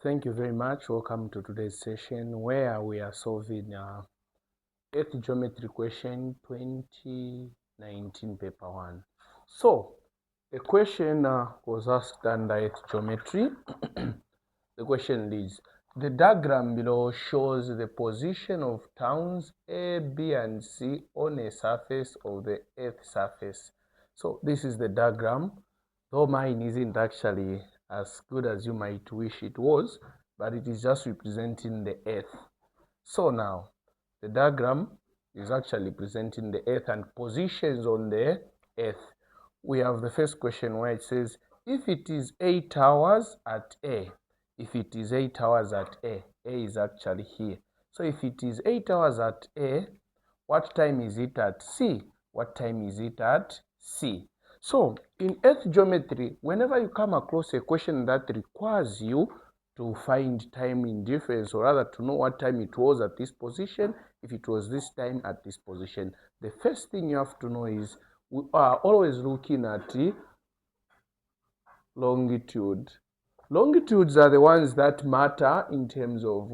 Thank you very much. Welcome to today's session where we are solving Earth Geometry question 2019 paper 1. So, a question was asked under Earth Geometry. The question reads, the diagram below shows the position of towns A, B, and C on a surface of the Earth surface. So this is the diagram, though mine isn't actually as good as you might wish it was, but it is just representing the Earth. So now, the diagram is actually presenting the Earth and positions on the Earth. We have the first question where it says, if it is 8 hours at A, if it is 8 hours at A is actually here. So if it is 8 hours at A, what time is it at C? What time is it at C? So in Earth geometry, whenever you come across a question that requires you to find time in difference, or rather to know what time it was at this position, if it was this time at this position, the first thing you have to know is we are always looking at the longitude. Longitudes are the ones that matter in terms of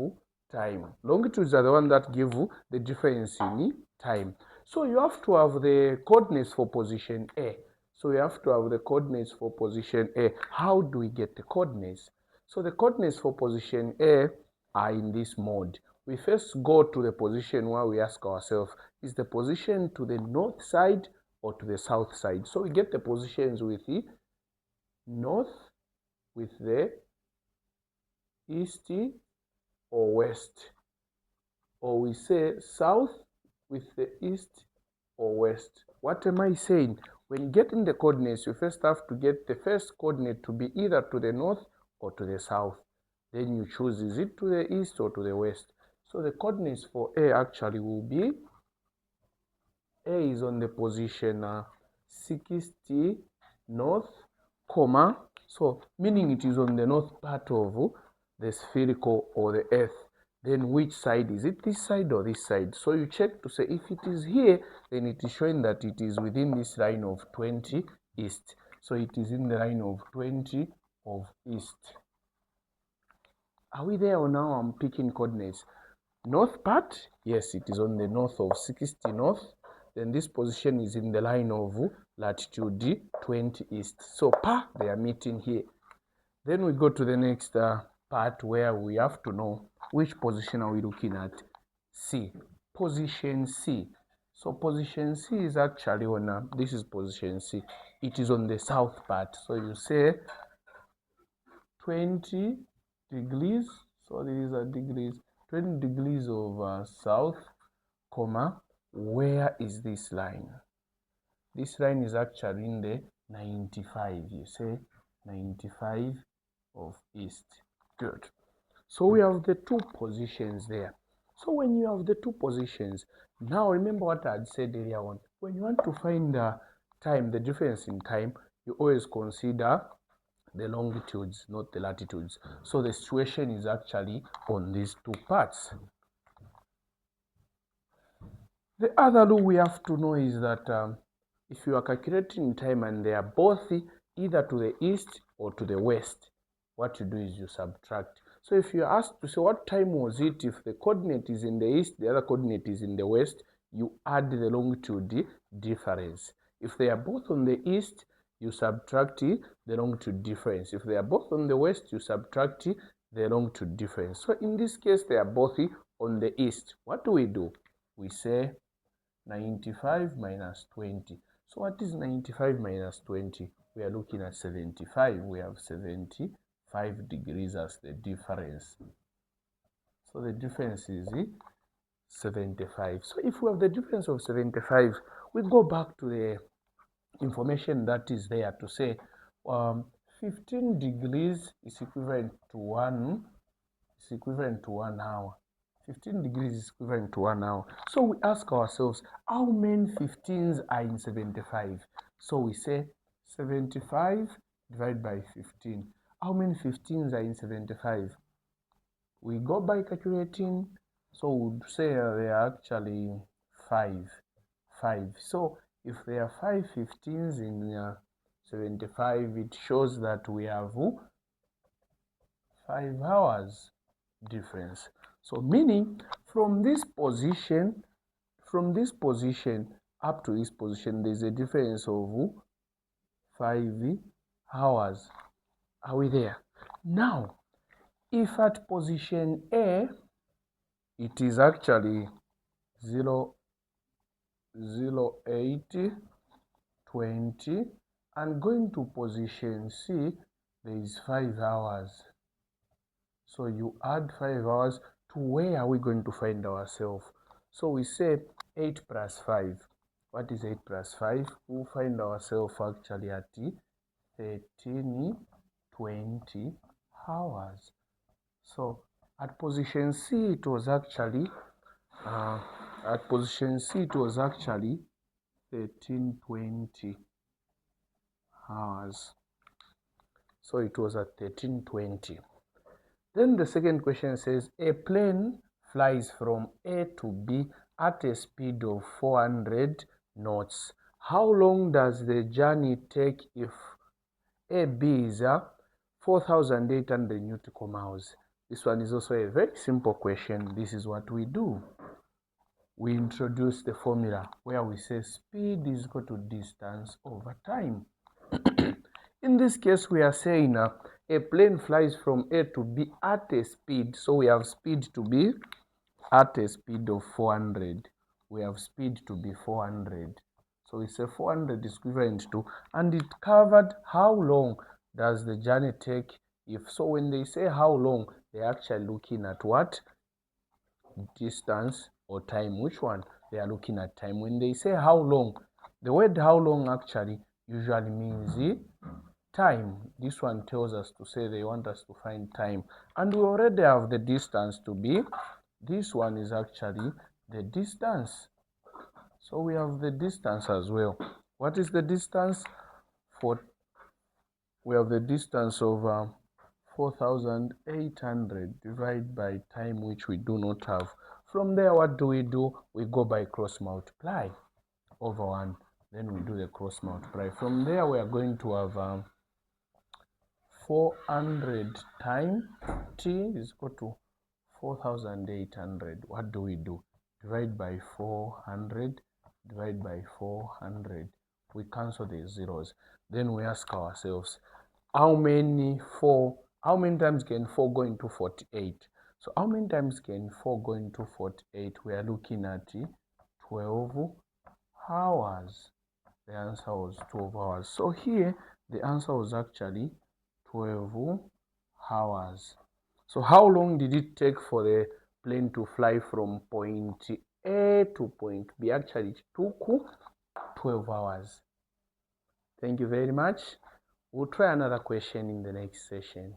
time. Longitudes are the ones that give the difference in time. So you have to have the coordinates for position A. So you have to have the coordinates for position A. How do we get the coordinates? So the coordinates for position A are in this mode. We first go to the position where we ask ourselves, is the position to the north side or to the south side? So we get the positions with the north, with the east or west, or we say south with the east or west. What am I saying? When getting the coordinates, you first have to get the first coordinate to be either to the north or to the south. Then you choose, is it to the east or to the west? So the coordinates for A actually will be, A is on the position 60 north, comma, so meaning it is on the north part of the spherical or the earth. Then which side is it, this side or this side? So you check to say if it is here, then it is showing that it is within this line of 20 east. So it is in the line of 20 of east. Are we there, or now I'm picking coordinates? North part, yes, it is on the north of 60 north. Then this position is in the line of latitude 20 east. So they are meeting here. Then we go to the next part where we have to know which position are we looking at. C, position C. So position C is actually on, this is position C. It is on the south part. So you say 20 degrees, so these are degrees, 20 degrees of south, comma, where is this line? This line is actually in the 95. You say 95 of east. Good. So we have the two positions there. So when you have the two positions, now remember what I had said earlier on. When you want to find time, the difference in time, you always consider the longitudes, not the latitudes. So the situation is actually on these two parts. The other rule we have to know is that if you are calculating time and they are both either to the east or to the west, what you do is you subtract. So if you are asked to say what time was it, if the coordinate is in the east, the other coordinate is in the west, you add the longitude difference. If they are both on the east, you subtract the longitude difference. If they are both on the west, you subtract the longitude difference. So in this case, they are both on the east. What do? We say 95 minus 20. So what is 95 minus 20? We are looking at 75. We have 75 degrees as the difference. So the difference is 75. So if we have the difference of 75, we go back to the information that is there to say 15 degrees is equivalent to 1 hour. 15 degrees is equivalent to 1 hour. So we ask ourselves, how many 15s are in 75? So we say 75 divided by 15. How many 15s are in 75? We go by calculating, so we would say there are actually 5. So if there are 5 15s in 75, it shows that we have 5 hours difference. So meaning from this position up to this position, there's a difference of 5 hours. Are we there? Now, if at position A, it is actually 0, 0, 8, 20, and going to position C, there is 5 hours. So you add 5 hours to where are we going to find ourselves? So we say 8 plus 5. What is 8 plus 5? We'll find ourselves actually at 13, 20 hours. So at position C, it was actually 1320 hours. So it was at 1320. Then the second question says a plane flies from A to B at a speed of 400 knots. How long does the journey take if AB is 4,800 nautical miles? This one is also a very simple question. This is what we do. We introduce the formula where we say speed is equal to distance over time. In this case, we are saying a plane flies from A to B at a speed. So we have speed to be at a speed of 400. We have speed to be 400. So we say 400 is equivalent to, and it covered how long does the journey take. If so, when they say how long, they're actually looking at what? Distance or time. Which one? They are looking at time. When they say how long, the word how long actually usually means time. This one tells us to say they want us to find time, and we already have the distance to be. This one is actually the distance. So we have the distance as well. What is the distance? We have the distance of 4,800 divided by time, which we do not have. From there, what do? We go by cross multiply over 1. Then we do the cross multiply. From there, we are going to have 400 times t is equal to 4,800. What do? Divide by 400, divide by 400. We cancel the zeros. Then we ask ourselves, how many times can 4 go into 48? So how many times can 4 go into 48? We are looking at 12 hours. The answer was 12 hours. So here the answer was actually 12 hours. So how long did it take for the plane to fly from point A to point B? Actually, it took 12 hours. Thank you very much. We'll try another question in the next session.